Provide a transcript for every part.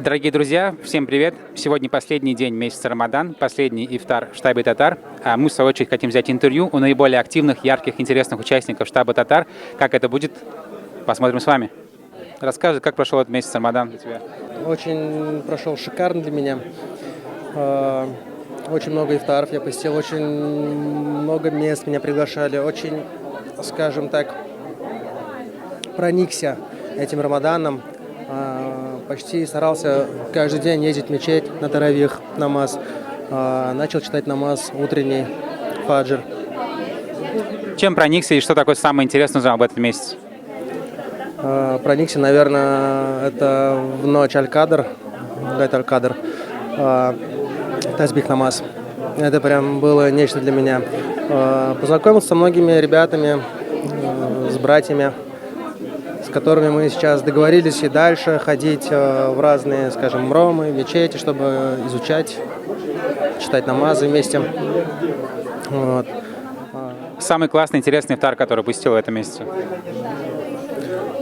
Дорогие друзья, всем привет! Сегодня последний день месяца Рамадан, последний ифтар в штабе «Татар». А мы, в свою очередь, хотим взять интервью у наиболее активных, ярких, интересных участников штаба «Татар». Как это будет, посмотрим с вами. Расскажи, как прошел этот месяц Рамадан для тебя? Очень прошел шикарно для меня. Очень много ифтаров я посетил, очень много мест меня приглашали. Очень, скажем так, проникся этим Рамаданом. Почти старался каждый день ездить в мечеть на таравих, намаз. Начал читать намаз утренний, фаджр. Чем проникся и что такое самое интересное узнал об этом месяце? Проникся, наверное, это в ночь Аль-Кадр, Аль-Кадр, Тазбих намаз. Это прям было нечто для меня. Познакомился со многими ребятами, с братьями, с которыми мы сейчас договорились и дальше ходить в разные, скажем, мромы, мечети, чтобы изучать, читать намазы вместе. Вот. Самый классный, интересный ифтар, который посетил в этом месяце?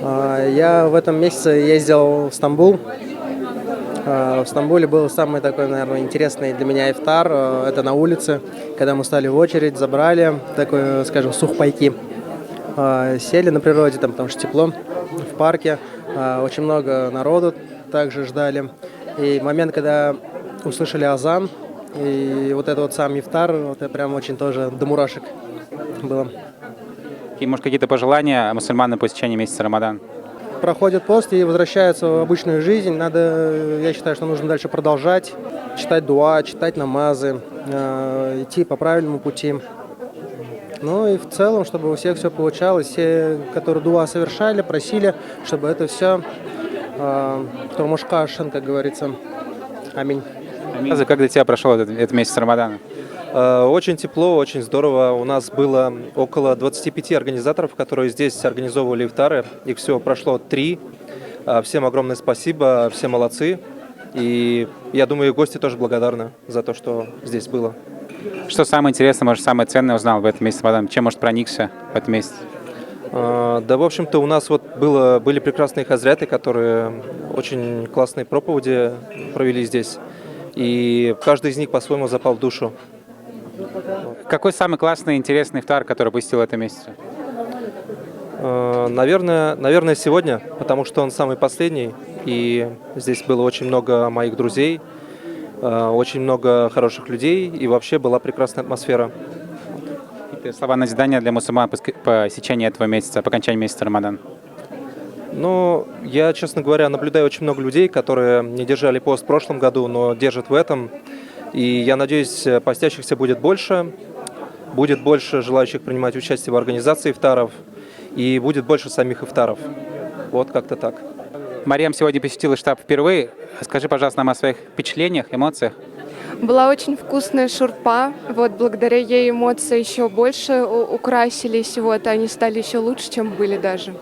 Я в этом месяце ездил в Стамбул. В Стамбуле был самый такой, наверное, интересный для меня ифтар. Это на улице, когда мы стали в очередь, забрали такой, скажем, сухпайки. Сели на природе, там, потому что тепло, в парке. Очень много народу также ждали. И момент, когда услышали азан, и вот это вот сам ифтар, это прям очень тоже до мурашек было. И, может, какие-то пожелания мусульманам по истечении месяца Рамадан? Проходят пост и возвращаются в обычную жизнь. Я считаю, что нужно дальше продолжать, читать дуа, читать намазы, идти по правильному пути. Ну и в целом, чтобы у всех все получалось, все, которые дуа совершали, просили, чтобы это все турмушкашин, как говорится. Аминь. Как для тебя прошел этот месяц Рамадана? Очень тепло, очень здорово. У нас было около 25 организаторов, которые здесь организовывали ифтары. Их всего прошло 3. Всем огромное спасибо, все молодцы. И я думаю, гости тоже благодарны за то, что здесь было. Что самое интересное, может, самое ценное узнал в этом месяце Рамадан? Чем, может, проникся в этом месяце? Да, в общем-то, у нас вот были прекрасные хазряты, которые очень классные проповеди провели здесь. И каждый из них по-своему запал в душу. Какой самый классный, интересный ифтар, который посетил в этом месяце? Наверное, сегодня, потому что он самый последний. И здесь было очень много моих друзей, очень много хороших людей. И вообще была прекрасная атмосфера. Какие слова назидания для мусульман по истечении этого месяца, по окончании месяца Рамадан? Ну, я, честно говоря, наблюдаю очень много людей, которые не держали пост в прошлом году, но держат в этом. И я надеюсь, постящихся будет больше желающих принимать участие в организации ифтаров, и будет больше самих ифтаров. Вот как-то так. Мариам сегодня посетила штаб впервые. Скажи, пожалуйста, нам о своих впечатлениях, эмоциях. Была очень вкусная шурпа. Вот благодаря ей эмоции еще больше украсились. Вот они стали еще лучше, чем были даже.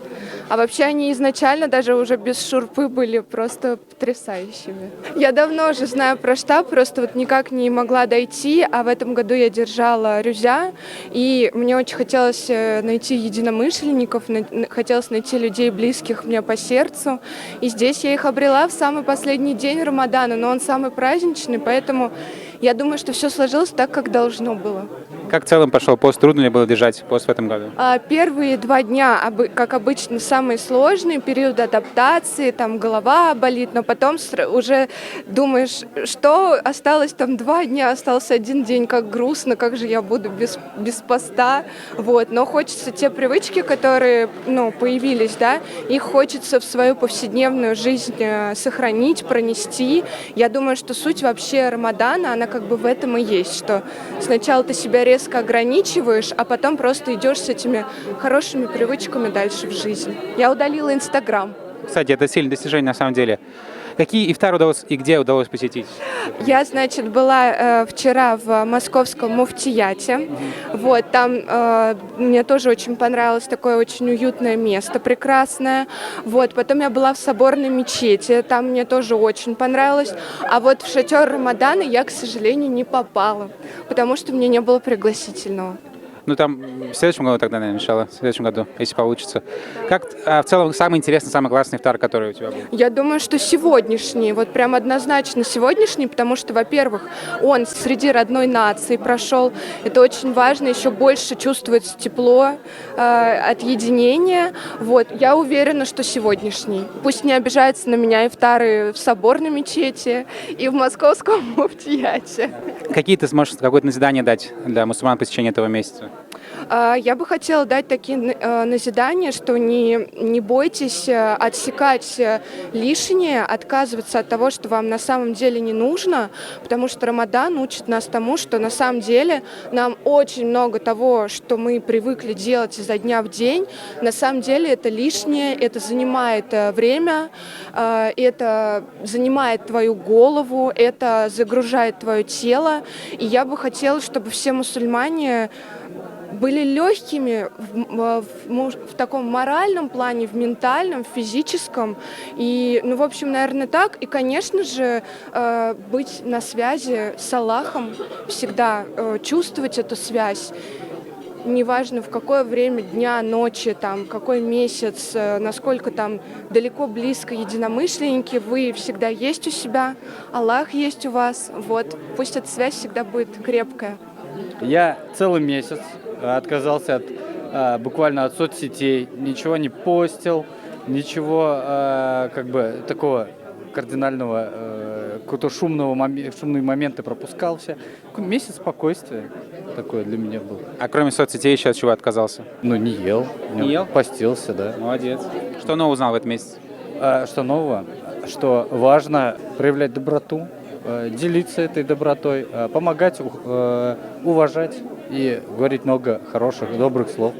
А вообще они изначально даже уже без шурпы были просто потрясающими. Я давно уже знаю про штаб, просто вот никак не могла дойти, а в этом году я держала рюзя, и мне очень хотелось найти единомышленников, хотелось найти людей, близких мне по сердцу. И здесь я их обрела в самый последний день Рамадана, но он самый праздничный, поэтому я думаю, что все сложилось так, как должно было. Как в целом пошел пост? Трудно ли было держать пост в этом году? Первые 2 дня, как обычно, самые сложные, период адаптации, там голова болит, но потом уже думаешь, что осталось там 2 дня, остался 1 день, как грустно, как же я буду без поста, вот. Но хочется те привычки, которые, появились, да, их хочется в свою повседневную жизнь сохранить, пронести. Я думаю, что суть вообще Рамадана, она как бы в этом и есть, что сначала ты себя резко ограничиваешь, а потом просто идешь с этими хорошими привычками дальше в жизнь. Я удалила Инстаграм. Кстати, это сильное достижение на самом деле. Какие ифтары удалось и где удалось посетить? Я, была вчера в московском муфтияте. Вот, там мне тоже очень понравилось, такое очень уютное место, прекрасное. Вот, потом я была в соборной мечети, там мне тоже очень понравилось. А вот в шатер Рамадана я, к сожалению, не попала, потому что мне не было пригласительного. Ну, там в следующем году тогда, наверное, иншалла, в следующем году, если получится. Как в целом самый интересный, самый классный ифтар, который у тебя был? Я думаю, что сегодняшний, вот прям однозначно сегодняшний, потому что, во-первых, он среди родной нации прошел. Это очень важно, еще больше чувствуется тепло от единения. Вот, я уверена, что сегодняшний. Пусть не обижаются на меня ифтары в соборной мечети и в московском муфтияте. Какие ты сможешь какое-то назидание дать для мусульман по течение этого месяца? Я бы хотела дать такие назидания, что не бойтесь отсекать лишнее, отказываться от того, что вам на самом деле не нужно, потому что Рамадан учит нас тому, что на самом деле нам очень много того, что мы привыкли делать изо дня в день, на самом деле это лишнее, это занимает время, это занимает твою голову, это загружает твое тело. И я бы хотела, чтобы все мусульмане были легкими в таком моральном плане, в ментальном, в физическом. И, ну, в общем, наверное, так. И, конечно же, быть на связи с Аллахом, всегда чувствовать эту связь. Неважно, в какое время дня, ночи, там, какой месяц, насколько там далеко, близко единомышленники, вы всегда есть у себя, Аллах есть у вас. Вот. Пусть эта связь всегда будет крепкая. Я целый месяц отказался буквально от соцсетей, ничего не постил, ничего как бы такого кардинального, какого-то шумные моменты пропускал все. Месяц спокойствия такое для меня был. А кроме соцсетей еще от чего отказался? Ну, не ел. Не ел? Постился, да. Молодец. Что нового узнал в этом месяце? Что нового? Что важно проявлять доброту, делиться этой добротой, помогать, уважать и говорить много хороших, добрых слов.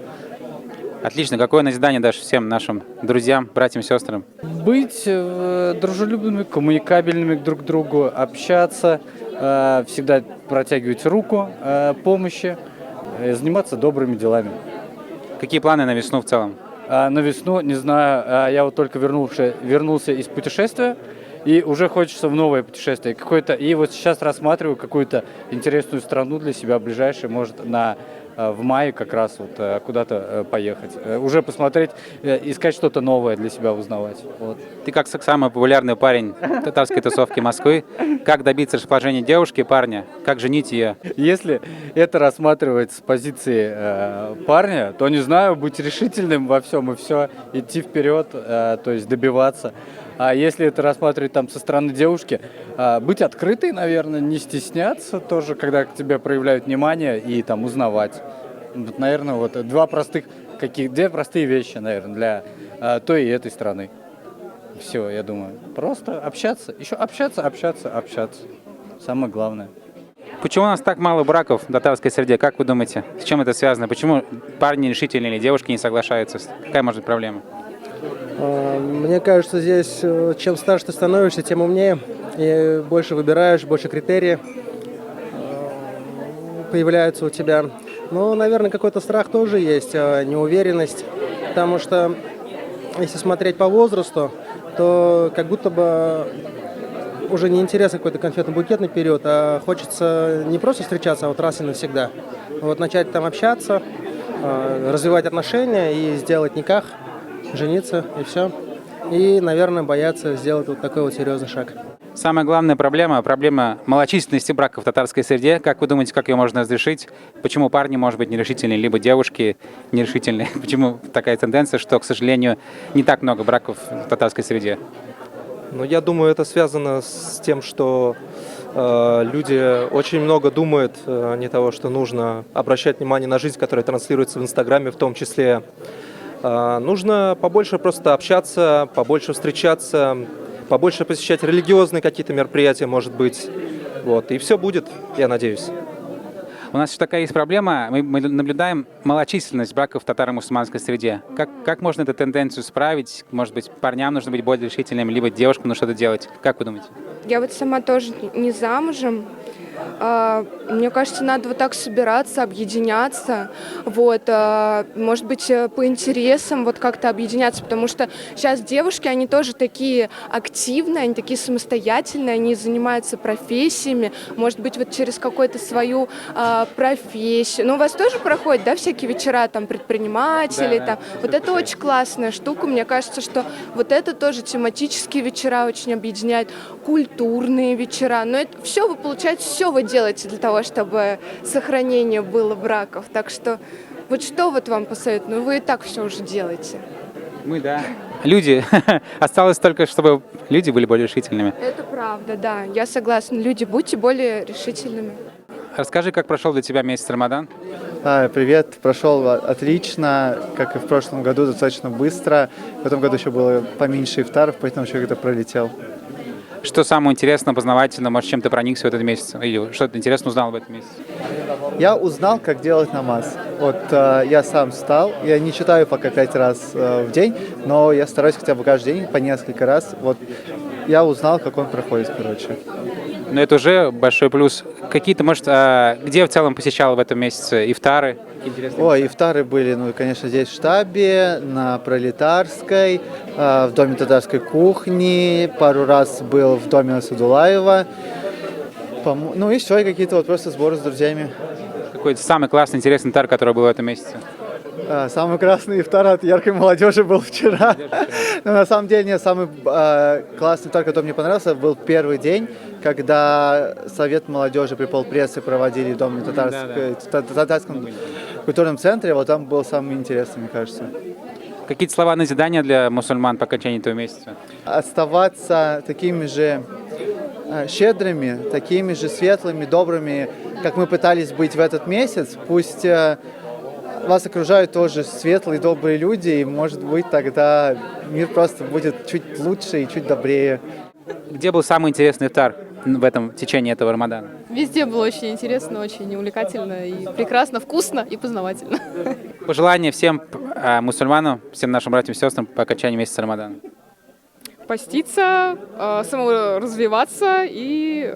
Отлично. Какое назидание дашь всем нашим друзьям, братьям, сестрам? Быть дружелюбными, коммуникабельными друг к другу, общаться, всегда протягивать руку помощи, заниматься добрыми делами. Какие планы на весну в целом? На весну, не знаю, я вот только вернулся из путешествия, и уже хочется в новое путешествие какое-то. И вот сейчас рассматриваю какую-то интересную страну для себя ближайшую, может, в мае как раз вот куда-то поехать. Уже посмотреть, искать что-то новое для себя узнавать. Вот. Ты как самый популярный парень татарской тусовки Москвы. Как добиться расположения девушки, парня? Как женить ее? Если это рассматривать с позиции парня, то, не знаю, быть решительным во всем и все, идти вперед, то есть добиваться. А если это рассматривать там со стороны девушки, быть открытой, наверное, не стесняться тоже, когда к тебе проявляют внимание, и там узнавать. Вот, наверное, вот две простые вещи, наверное, для той и этой страны. Все, я думаю. Просто общаться. Еще общаться. Самое главное. Почему у нас так мало браков в татарской среде? Как вы думаете? С чем это связано? Почему парни решительные или девушки не соглашаются? Какая может быть проблема? Мне кажется, здесь чем старше ты становишься, тем умнее. И больше выбираешь, больше критерий появляются у тебя. Но, наверное, какой-то страх тоже есть, неуверенность. Потому что, если смотреть по возрасту, то как будто бы уже не интересен какой-то конфетно-букетный период, а хочется не просто встречаться, а вот раз и навсегда. Вот начать там общаться, развивать отношения и сделать никах, жениться и все. И, наверное, бояться сделать вот такой вот серьезный шаг. Самая главная проблема малочисленности брака в татарской среде. Как вы думаете, как ее можно разрешить? Почему парни, может быть, нерешительные, либо девушки нерешительные? Почему такая тенденция, что, к сожалению, не так много браков в татарской среде? Ну, я думаю, это связано с тем, что люди очень много думают не того, что нужно обращать внимание на жизнь, которая транслируется в Инстаграме, в том числе. Нужно побольше просто общаться, побольше встречаться, побольше посещать религиозные какие-то мероприятия, может быть. Вот. И все будет, я надеюсь. У нас еще такая есть проблема. Мы наблюдаем малочисленность браков в татаро-мусульманской среде. Как можно эту тенденцию справить? Может быть, парням нужно быть более решительным, либо девушкам нужно что-то делать? Как вы думаете? Я вот сама тоже не замужем, Мне кажется, надо вот так собираться, объединяться, вот, может быть, по интересам вот как-то объединяться, потому что сейчас девушки, они тоже такие активные, они такие самостоятельные, они занимаются профессиями, может быть, вот через какую-то свою профессию. Ну, у вас тоже проходят, да, всякие вечера, там, предприниматели, Да, там, вот это очень классная штука, мне кажется, что вот это тоже тематические вечера очень объединяют, культурные вечера, но это все вы, получается, все вы делаете для того, чтобы сохранение было браков, так что вот что вот вам посоветую, ну вы и так все уже делаете. Мы, да. Люди. Осталось только, чтобы люди были более решительными. Это правда, да, я согласна, люди, будьте более решительными. Расскажи, как прошел для тебя месяц Рамадан? Привет, прошел отлично, как и в прошлом году, достаточно быстро. В этом году еще было поменьше ифтаров, поэтому еще как-то пролетел. Что самое интересное, познавательное, может, чем ты проникся в этот месяц? Или что-то интересное узнал в этом месяце? Я узнал, как делать намаз. Вот я сам встал, я не читаю пока 5 раз в день, но я стараюсь хотя бы каждый день по несколько раз. Вот я узнал, как он проходит, короче. Но это уже большой плюс. Какие-то, может, где в целом посещал в этом месяце ифтары? Интересные. Ой, ифтары были, ну, конечно, здесь в штабе, на Пролетарской, в доме татарской кухни, пару раз был в доме Садулаева. Ну и все, и какие-то вот просто сборы с друзьями. Какой-то самый классный, интересный ифтар, который был в этом месяце? Самый красный ифтар от яркой молодежи был вчера. Но на самом деле, нет, самый классный ифтар, который мне понравился, был первый день, когда Совет молодежи при полпрессе проводили в Доме татарском культурном центре. Вот там был самый интересный, мне кажется. Какие-то слова назидания для мусульман по окончании этого месяца? Оставаться такими же щедрыми, такими же светлыми, добрыми, как мы пытались быть в этот месяц. Пусть вас окружают тоже светлые, добрые люди, и, может быть, тогда мир просто будет чуть лучше и чуть добрее. Где был самый интересный ифтар в этом течении этого Рамадана? Везде было очень интересно, очень увлекательно и прекрасно, вкусно и познавательно. Пожелания всем мусульманам, всем нашим братьям и сестрам по окончании месяца Рамадана. Поститься, саморазвиваться и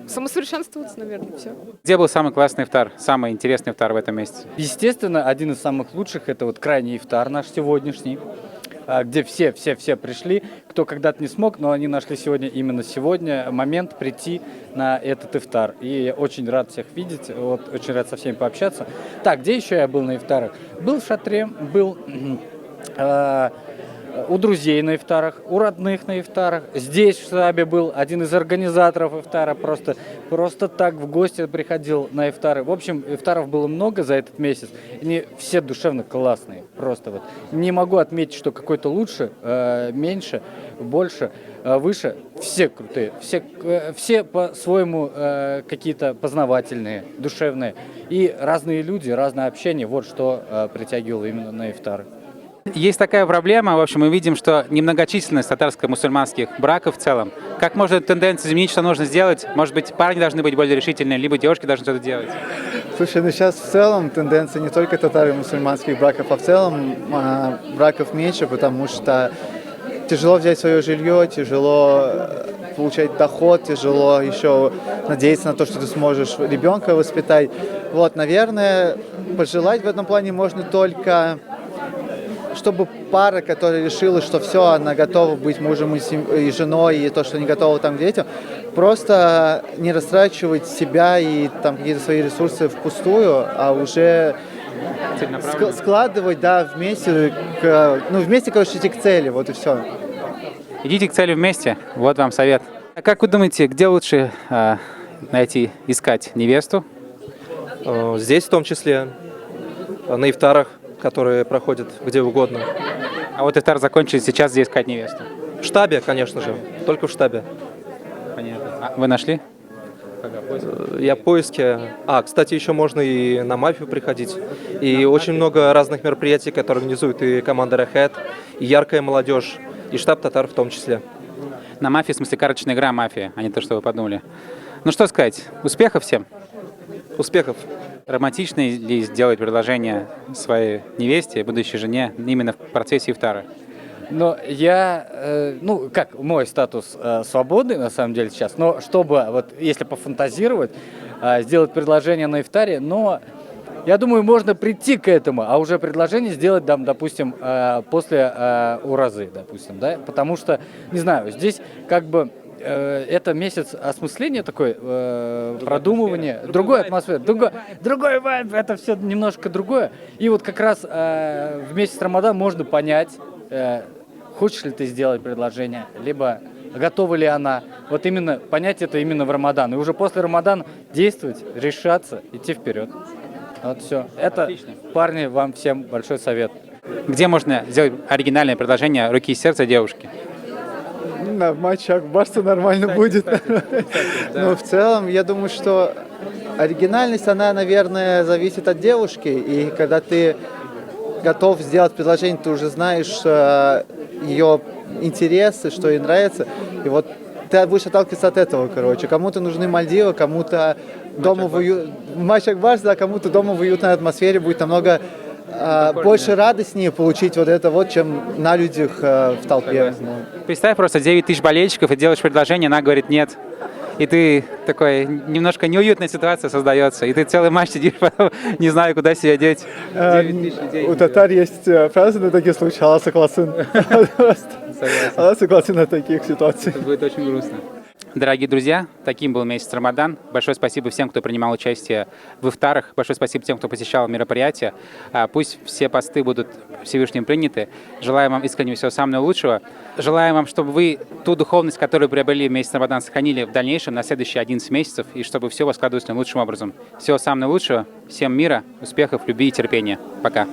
самосовершенствоваться, наверное, все. Где был самый классный ифтар, самый интересный ифтар в этом месяце? Естественно, один из самых лучших – это вот крайний ифтар наш сегодняшний, где все пришли, кто когда-то не смог, но они нашли именно сегодня момент прийти на этот ифтар. И я очень рад всех видеть, вот, очень рад со всеми пообщаться. Так, где еще я был на ифтарах? Был в шатре, был у друзей на ифтарах, у родных на ифтарах. Здесь в штабе был один из организаторов ифтара, просто так в гости приходил на ифтары. В общем, ифтаров было много за этот месяц. Они все душевно классные, просто вот. Не могу отметить, что какой-то лучше, меньше, больше, выше. Все крутые, все по-своему какие-то познавательные, душевные. И разные люди, разное общение, вот что притягивало именно на ифтары. Есть такая проблема, в общем, мы видим, что немногочисленность татарско-мусульманских браков в целом. Как можно эту тенденцию изменить, что нужно сделать? Может быть, парни должны быть более решительные, либо девушки должны что-то делать? Слушай, ну сейчас в целом тенденция не только татаро-мусульманских браков, а в целом браков меньше, потому что тяжело взять свое жилье, тяжело получать доход, тяжело еще надеяться на то, что ты сможешь ребенка воспитать. Вот, наверное, пожелать в этом плане можно только, чтобы пара, которая решила, что все, она готова быть мужем и женой, и то, что не готова там к детям, просто не растрачивать себя и там какие-то свои ресурсы впустую, а уже складывать, да, вместе, короче, идти к цели, вот и все. Идите к цели вместе, вот вам совет. А как вы думаете, где лучше искать невесту? Здесь в том числе, на ифтарах, которые проходят где угодно. А вот ифтар закончили, сейчас где искать невесту? В штабе, конечно же, только в штабе. Понятно. А вы нашли? Я в поиске. Кстати, еще можно и на мафию приходить. И очень много разных мероприятий, которые организует и команда Рахет, и яркая молодежь, и штаб татар в том числе. На мафии, в смысле карточная игра «Мафия», а не то, что вы подумали. Ну что сказать, успехов всем! Успехов! Романтично ли сделать предложение своей невесте, будущей жене, именно в процессе ифтара? Но я, ну, как мой статус свободный, на самом деле, сейчас, но чтобы, вот, если пофантазировать, сделать предложение на ифтаре, но я думаю, можно прийти к этому, а уже предложение сделать, там, допустим, после уразы, допустим, да, потому что, не знаю, здесь как бы это месяц осмысления такой, продумывания, другой атмосферы, другой вайб, это все немножко другое. И вот как раз в месяц Рамадан можно понять, хочешь ли ты сделать предложение, либо готова ли она. Вот именно понять это именно в Рамадан. И уже после Рамадана действовать, решаться, идти вперед. Вот все. Это, парни, вам всем большой совет. Где можно сделать оригинальное предложение руки и сердца девушки? На матчах Барса нормально будет. Но в целом, я думаю, что оригинальность, она, наверное, зависит от девушки. И когда ты готов сделать предложение, ты уже знаешь ее интересы, что ей нравится. И вот ты будешь отталкиваться от этого, короче. Кому-то нужны Мальдивы, кому-то дома в матчах Барса, да, кому-то дома в уютной атмосфере будет намного больше радостнее получить вот это вот, чем на людях в толпе. Представь просто 9 тысяч болельщиков, и делаешь предложение, она говорит нет. И ты такой, немножко неуютная ситуация создается, и ты целый матч сидишь, потом не знаю, куда себя деть. 9 тысяч людей. У татар есть фраза на такие случаи, Алла согласен. Алла согласен на таких ситуациях. Это будет очень грустно. Дорогие друзья, таким был месяц Рамадан. Большое спасибо всем, кто принимал участие в ифтарах. Большое спасибо тем, кто посещал мероприятие. Пусть все посты будут Всевышним приняты. Желаем вам искренне всего самого лучшего. Желаем вам, чтобы вы ту духовность, которую приобрели в месяц Рамадан, сохранили в дальнейшем, на следующие 11 месяцев, и чтобы все у вас складывалось наилучшим образом. Всего самого лучшего. Всем мира, успехов, любви и терпения. Пока.